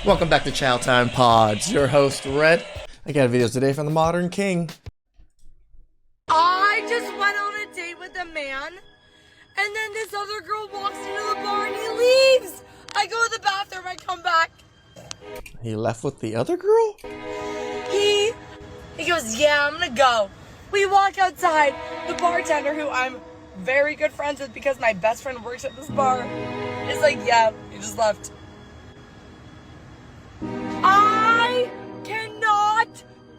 Welcome back to Chow Time Pods. Your host, Red. I got videos today from the Modern King. I just went on a date with a man, and then this other girl walks into the bar and he leaves. I go to the bathroom, I come back. He left with the other girl? He goes, yeah, I'm gonna go. We walk outside. The bartender, who I'm very good friends with because my best friend works at this bar, is like, yeah, he just left. I cannot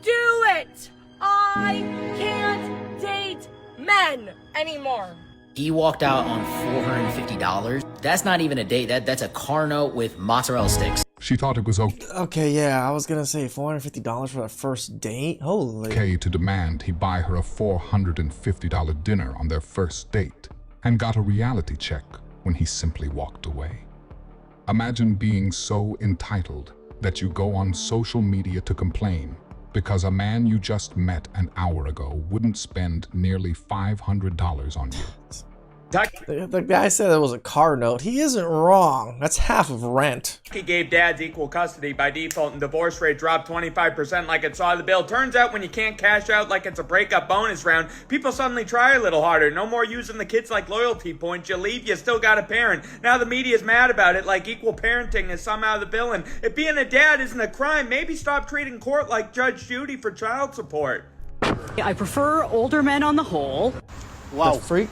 do it. I can't date men anymore. He walked out on $450. That's not even a date. That's a car note with mozzarella sticks. She thought it was Okay, yeah, I was gonna say $450 for a first date? Holy. okay to demand he buy her a $450 dinner on their first date, and got a reality check when he simply walked away. Imagine being so entitled that you go on social media to complain because a man you just met an hour ago wouldn't spend nearly $500 on you. The guy said it was a car note. He isn't wrong. That's half of rent. He gave dads equal custody by default and divorce rate dropped 25% like it saw the bill. Turns out when you can't cash out like it's a breakup bonus round, people suddenly try a little harder. No more using the kids like loyalty points. You leave, you still got a parent. Now the media's mad about it like equal parenting is somehow the villain. If being a dad isn't a crime, maybe stop treating court like Judge Judy for child support. I prefer older men on the whole. Wow. The freak.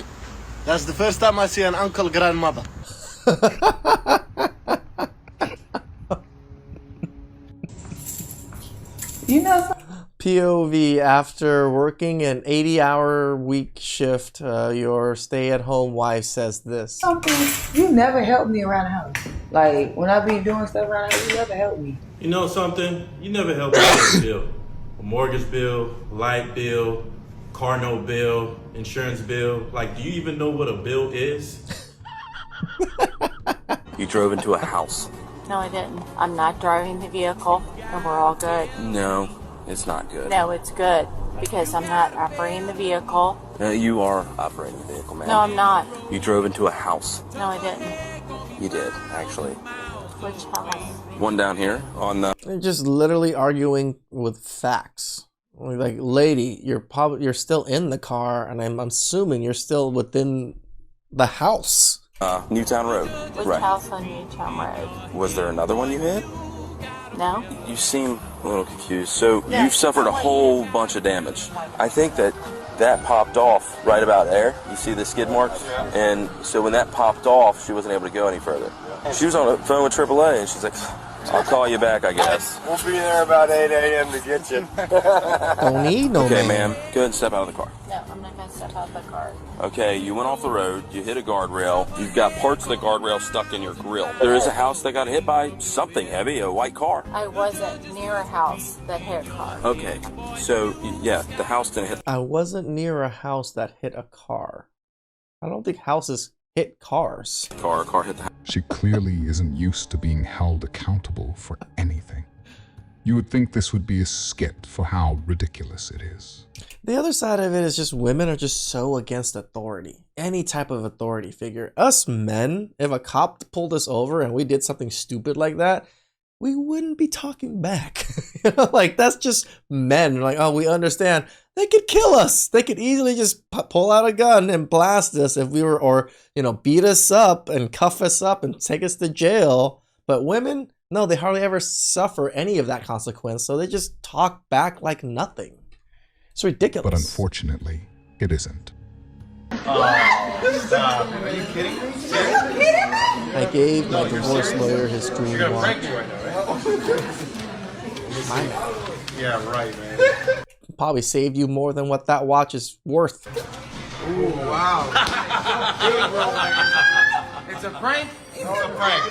That's the first time I see an uncle grandmother. You know, POV, after working an 80-hour week shift, your stay-at-home wife says this. something, you never helped me around the house. Like, when I be doing stuff around the house, you never help me. You know something? You never help me pay a bill. A mortgage bill, light bill, car note bill, insurance bill. Like, do you even know what a bill is? You drove into a house. No, I didn't. I'm not driving the vehicle, and we're all good. No, it's not good. No, it's good, because I'm not operating the vehicle. You are operating the vehicle, man. No, I'm not. You drove into a house. No, I didn't. You did, actually. Which house? One down here on the... They're just literally arguing with facts. Like, lady, you're still in the car, and I'm assuming you're still within the house. Newtown Road. Which Right. house on Newtown Road? Was there another one you hit? No? You seem a little confused. So you've suffered a whole bunch of damage. I think that popped off right about there. You see the skid marks? And so when that popped off, she wasn't able to go any further. She was on the phone with AAA, and she's like, I'll call you back, I guess. We'll be there about 8 a.m. to get you. Don't need no Okay, man. ma'am. Go ahead and step out of the car. No, I'm not going to step out of the car. Okay, you went off the road, you hit a guardrail, you've got parts of the guardrail stuck in your grill. There is a house that got hit by something heavy, a white car. I wasn't near a house that hit a car. Okay, so, yeah, the house didn't hit. I wasn't near a house that hit a car. I don't think houses hit cars. A car hit the house. She clearly isn't used to being held accountable for anything. You would think this would be a skit for how ridiculous it is. The other side of it is just women are just so against authority. Any type of authority figure. Us men, if a cop pulled us over and we did something stupid like that, we wouldn't be talking back. You know, like, that's just men. Like, oh, we understand. They could kill us. They could easily just pull out a gun and blast us if we were, or, you know, beat us up and cuff us up and take us to jail. But women, no, they hardly ever suffer any of that consequence. So they just talk back like nothing. It's ridiculous. But unfortunately, it isn't. Stop. Are you kidding me? I gave my divorce lawyer his screen You're gonna watch. prank me right now, right? My man. Yeah, right, man. Probably saved you more than what that watch is worth. Ooh, wow. It's a prank? It's a prank.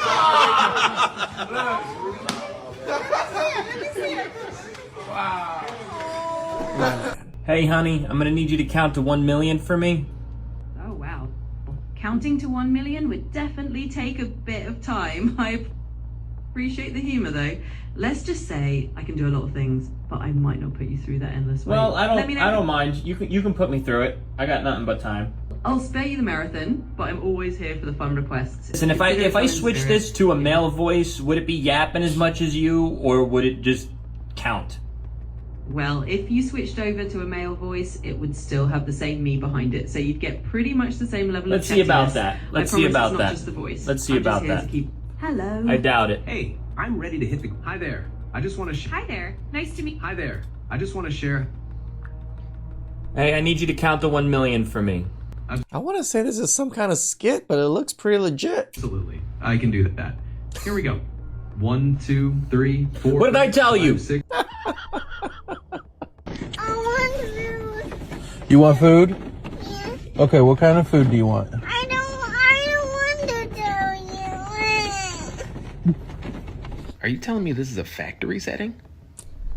My man. Hey, honey, I'm gonna need you to count to 1 million for me. Oh, wow. Counting to 1 million would definitely take a bit of time. I appreciate the humor though. Let's just say I can do a lot of things, but I might not put you through that endless wait. Well, I Let me know. don't mind. You can put me through it. I got nothing but time. I'll spare you the marathon, but I'm always here for the fun requests. Listen, if I switch this to a male voice, would it be yapping as much as you, or would it just count? Well, if you switched over to a male voice, it would still have the same me behind it, so you'd get pretty much the same level Let's of see about chattiness. that. I Let's see promise about it's that. not just the voice. Let's see I'm about just here that. to keep... Hello. I doubt it. Hey, I'm ready to hit the... Hi there. I just want to... Hi there. Nice to meet... Hi there. I just want to share... Hey, I need you to count to 1 million for me. I want to say this is some kind of skit, but it looks pretty legit. Absolutely. I can do that. Here we go. 1, 2, 3, 4... What did I tell you? 5, 6... You want food? Yeah. Okay, what kind of food do you want? I don't want to tell you. Are you telling me this is a factory setting?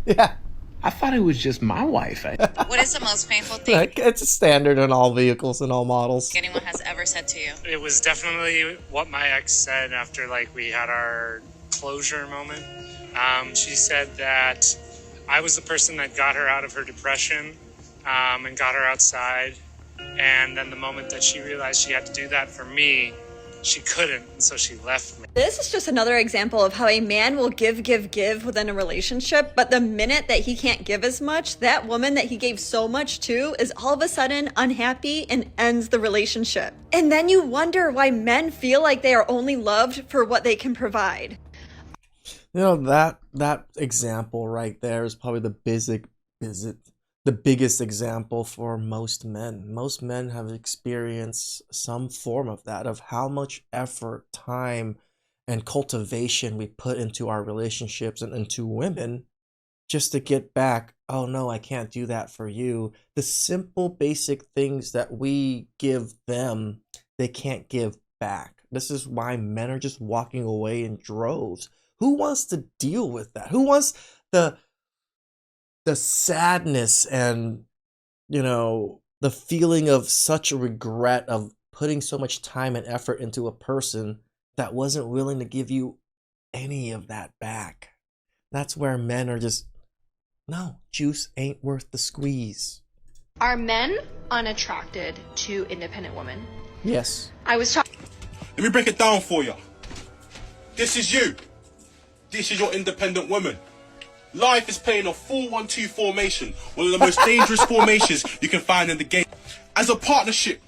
Yeah. I thought it was just my wife. What is the most painful thing Like, it's a standard in all vehicles and all models. anyone has ever said to you? It was definitely what my ex said after we had our closure moment. She said that I was the person that got her out of her depression and got her outside. And then the moment that she realized she had to do that for me, she couldn't, and so she left me. This is just another example of how a man will give within a relationship, but the minute that he can't give as much, that woman that he gave so much to is all of a sudden unhappy and ends the relationship. And then you wonder why men feel like they are only loved for what they can provide. You know, that example right there is probably the biggest example for most men. Most men have experienced some form of that, of how much effort, time, and cultivation we put into our relationships and into women just to get back, oh no, I can't do that for you. The simple basic things that we give them, they can't give back. This is why men are just walking away in droves. Who wants to deal with that? Who wants the sadness and, the feeling of such a regret of putting so much time and effort into a person that wasn't willing to give you any of that back? That's where men are just, no, juice ain't worth the squeeze. Are men unattracted to independent women? Yes. I was talking. Let me break it down for you. This is you. This is your independent woman. Life is playing a 4-1-2 formation, one of the most dangerous formations you can find in the game. As a partnership,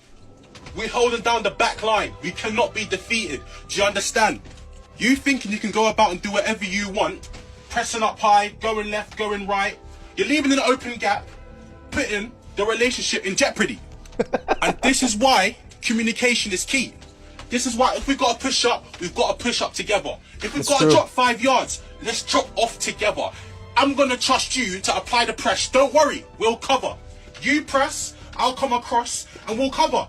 we're holding down the back line. We cannot be defeated. Do you understand? You thinking you can go about and do whatever you want, pressing up high, going left, going right. You're leaving an open gap, putting the relationship in jeopardy. And this is why communication is key. This is why if we've got to push up, we've got to push up together. If we've got to drop 5 yards, let's drop off together. I'm going to trust you to apply the press. Don't worry, we'll cover. You press, I'll come across, and we'll cover.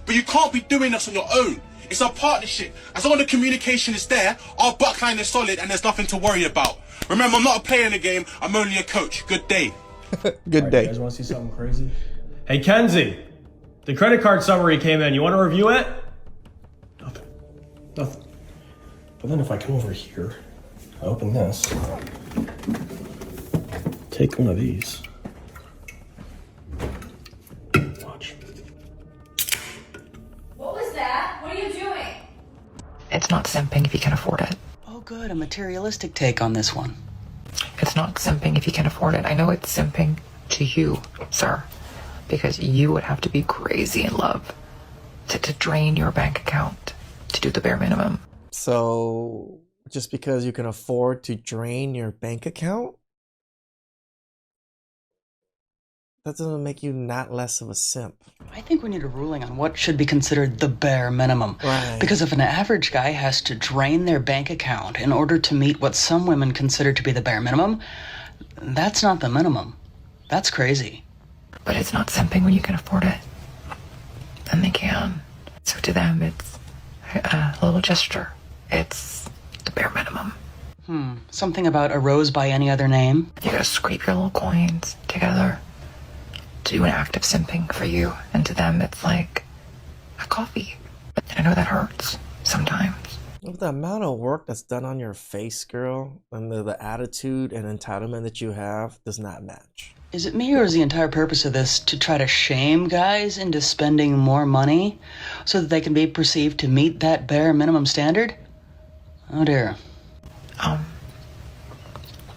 But you can't be doing this on your own. It's a partnership. As long as the communication is there, our backline is solid and there's nothing to worry about. Remember, I'm not a player in the game, I'm only a coach. Good day. Good day. You guys want to see something crazy? Hey, Kenzie, the credit card summary came in. You want to review it? Nothing. But then if I come over here, I open this, take one of these. Watch. What was that? What are you doing? It's not simping if you can afford it. Oh, good. A materialistic take on this one. It's not simping if you can afford it. I know it's simping to you, sir, because you would have to be crazy in love to drain your bank account to do the bare minimum. So, just because you can afford to drain your bank account, that doesn't make you not less of a simp. I think we need a ruling on what should be considered the bare minimum. Right. Because if an average guy has to drain their bank account in order to meet what some women consider to be the bare minimum, that's not the minimum. That's crazy. But it's not simping when you can afford it. And they can. So to them, it's a little gesture. It's the bare minimum. Something about a rose by any other name? You gotta scrape your little coins together to do an act of simping for you. And to them, it's like a coffee. And I know that hurts sometimes. With the amount of work that's done on your face, girl, and the attitude and entitlement that you have does not match. Is it me, or is the entire purpose of this to try to shame guys into spending more money so that they can be perceived to meet that bare minimum standard? Oh dear.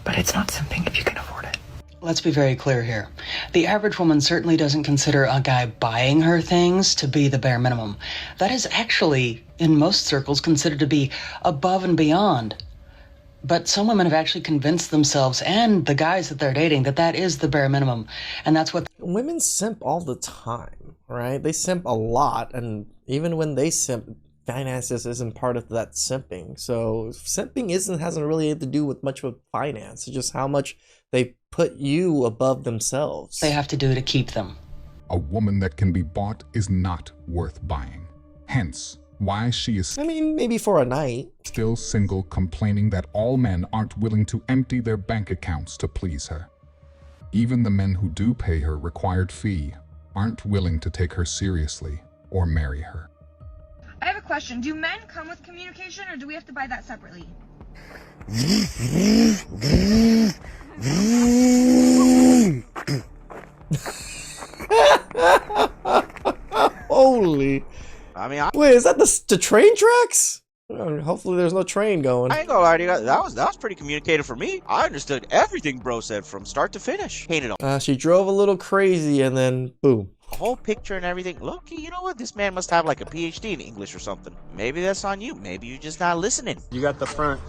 But it's not simping if you can afford it. Let's be very clear here. The average woman certainly doesn't consider a guy buying her things to be the bare minimum. That is actually, in most circles, considered to be above and beyond. But some women have actually convinced themselves and the guys that they're dating that that is the bare minimum. And that's what... Women simp all the time, right? They simp a lot, and even when they simp, finances isn't part of that simping. So simping hasn't really had to do with much with finance. It's just how much they put you above themselves. They have to do to keep them. A woman that can be bought is not worth buying. Hence, why she is, I mean, maybe for a night, still single, complaining that all men aren't willing to empty their bank accounts to please her. Even the men who do pay her required fee aren't willing to take her seriously or marry her. I have a question. Do men come with communication, or do we have to buy that separately? Holy. I mean, wait, is that the train tracks? Hopefully there's no train going. I ain't gonna lie to you guys, that was pretty communicative for me. I understood everything bro said from start to finish. Hated all. She drove a little crazy and then boom. The whole picture and everything. Look, you know what? This man must have like a PhD in English or something. Maybe that's on you. Maybe you're just not listening. You got the front.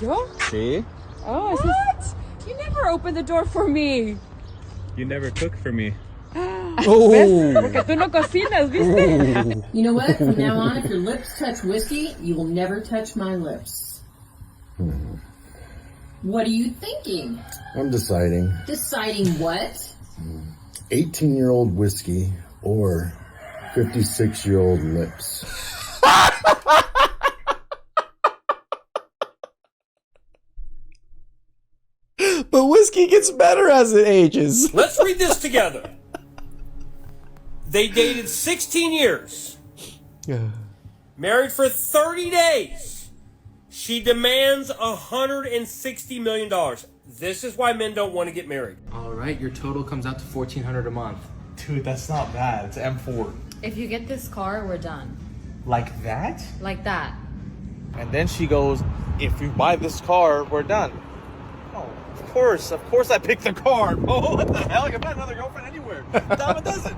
Yo? See? Oh, what? You never opened the door for me. You never cook for me. ¿Ves? Porque tú no cocinas, ¿viste? You know what? From now on, if your lips touch whiskey, you will never touch my lips. What are you thinking? I'm deciding. Deciding what? 18-year-old whiskey or 56-year-old lips. But whiskey gets better as it ages. Let's read this together. They dated 16 years. Married for 30 days. She demands $160 million. This is why men don't want to get married. All right, your total comes out to $1,400 a month. Dude, that's not bad. It's M4. If you get this car, we're done. Like that? Like that. And then she goes, if you buy this car, we're done. Oh, of course I picked the car. Oh, what the hell? I can find another girlfriend anywhere. Dama doesn't.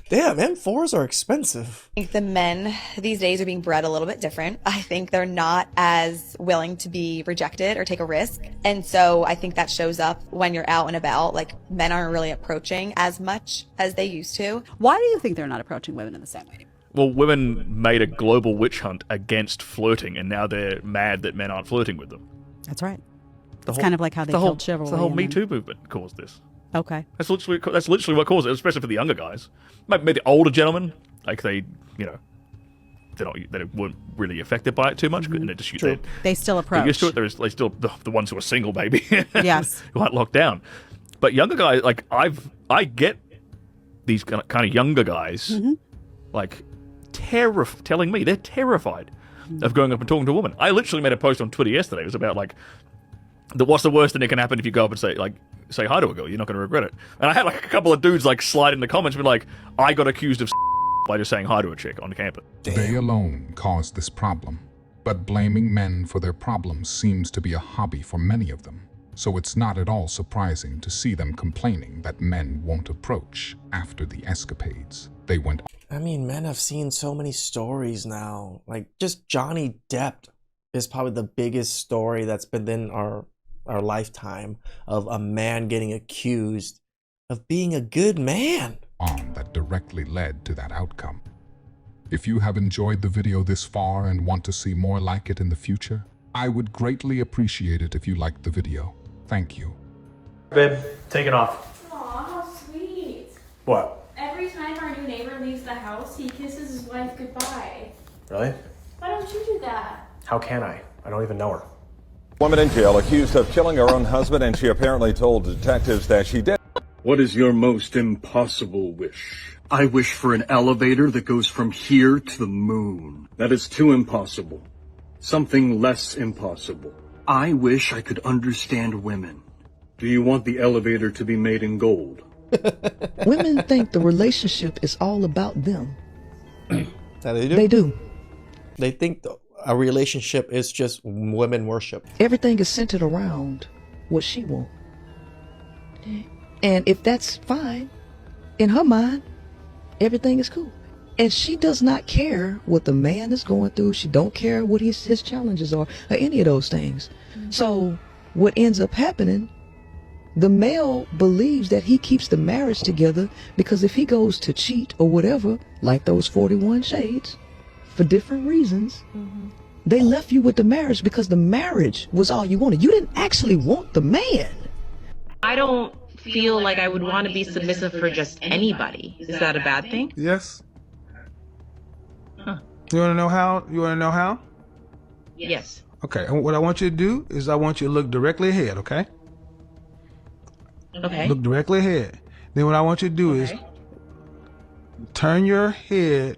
Damn, M4s are expensive. I think the men these days are being bred a little bit different. I think they're not as willing to be rejected or take a risk. And so I think that shows up when you're out and about. Like, men aren't really approaching as much as they used to. Why do you think they're not approaching women in the same way? Well, women made a global witch hunt against flirting, and now they're mad that men aren't flirting with them. That's right. It's kind of like how they killed chivalry. The whole Me Too movement caused this. Okay. That's literally what caused it, especially for the younger guys. Maybe the older gentlemen, like they weren't really affected by it too much, and they still approach. Used to it. There's still the ones who are single, maybe. Yes. Who aren't locked down. But younger guys, like I get these kind of younger guys, like telling me they're terrified of going up and talking to a woman. I literally made a post on Twitter yesterday. It was about like, what's the worst thing that can happen if you go up and say hi to a girl? You're not going to regret it. And I had like a couple of dudes like slide in the comments and be like, I got accused of by just saying hi to a chick on the campus. They alone caused this problem, but blaming men for their problems seems to be a hobby for many of them. So it's not at all surprising to see them complaining that men won't approach after the escapades they went on. I mean, men have seen so many stories now. Like, just Johnny Depp is probably the biggest story that's been in our lifetime of a man getting accused of being a good man. That directly led to that outcome. If you have enjoyed the video this far and want to see more like it in the future, I would greatly appreciate it if you liked the video. Thank you. Babe, take it off. Aw, how sweet. What? Every time our new neighbor leaves the house, he kisses his wife goodbye. Really? Why don't you do that? How can I? I don't even know her. Woman in jail accused of killing her own husband, and she apparently told detectives that she did. What is your most impossible wish? I wish for an elevator that goes from here to the moon. That is too impossible. Something less impossible. I wish I could understand women. Do you want the elevator to be made in gold? Women think the relationship is all about them. That they do? They do. They think a relationship is just women worship. Everything is centered around what she wants. And if that's fine, in her mind, everything is cool. And she does not care what the man is going through. She don't care what his challenges are or any of those things. So what ends up happening, the male believes that he keeps the marriage together because if he goes to cheat or whatever, like those 41 shades, for different reasons, they left you with the marriage because the marriage was all you wanted. You didn't actually want the man. I don't feel like I would want to be submissive for just anybody. Is that a bad thing? Yes. You want to know how? You want to know how? Yes. Okay. What I want you to do is I want you to look directly ahead, okay? Okay. Look directly ahead. Then what I want you to do is turn your head,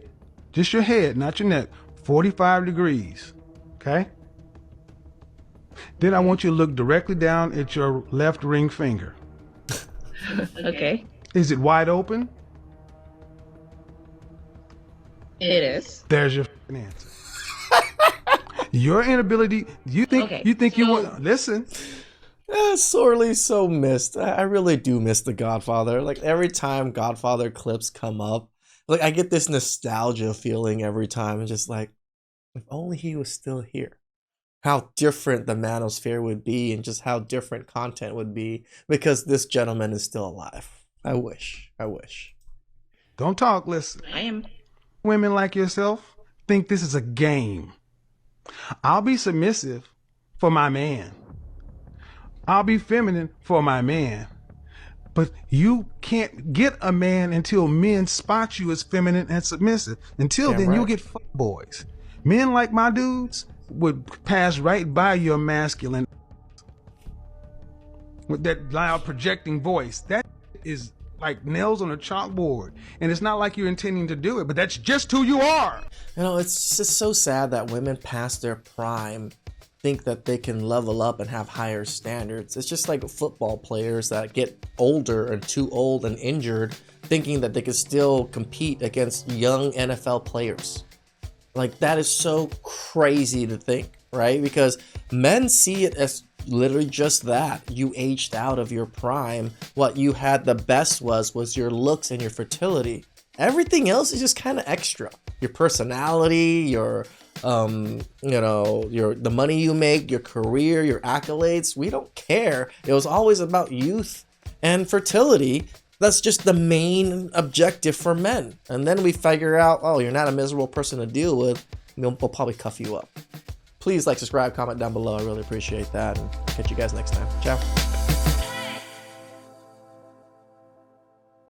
just your head, not your neck, 45 degrees, okay? Then I want you to look directly down at your left ring finger. Okay. Is it wide open? It is. There's your answer. Your inability, you think you want, listen. Sorely so missed. I really do miss The Godfather. Like every time Godfather clips come up, like I get this nostalgia feeling every time. It's just like, if only he was still here. How different the manosphere would be and just how different content would be because this gentleman is still alive. I wish. Don't talk, listen. I am. Women like yourself think this is a game. I'll be submissive for my man. I'll be feminine for my man. But you can't get a man until men spot you as feminine and submissive. Until then, you'll get fuckboys. Men like my dudes would pass right by your masculine with that loud projecting voice. That is like nails on a chalkboard. And it's not like you're intending to do it, but that's just who you are. You know, it's just so sad that women past their prime think that they can level up and have higher standards. It's just like football players that get older and too old and injured, thinking that they can still compete against young NFL players. Like that is so crazy to think, right? Because men see it as literally just that. You aged out of your prime. What you had the best was your looks and your fertility. Everything else is just kind of extra. Your personality, your the money you make, your career, your accolades, we don't care. It was always about youth and fertility. That's just the main objective for men. And then we figure out, oh, you're not a miserable person to deal with, we'll probably cuff you up. Please like, subscribe, comment down below. I really appreciate that. And catch you guys next time. Ciao.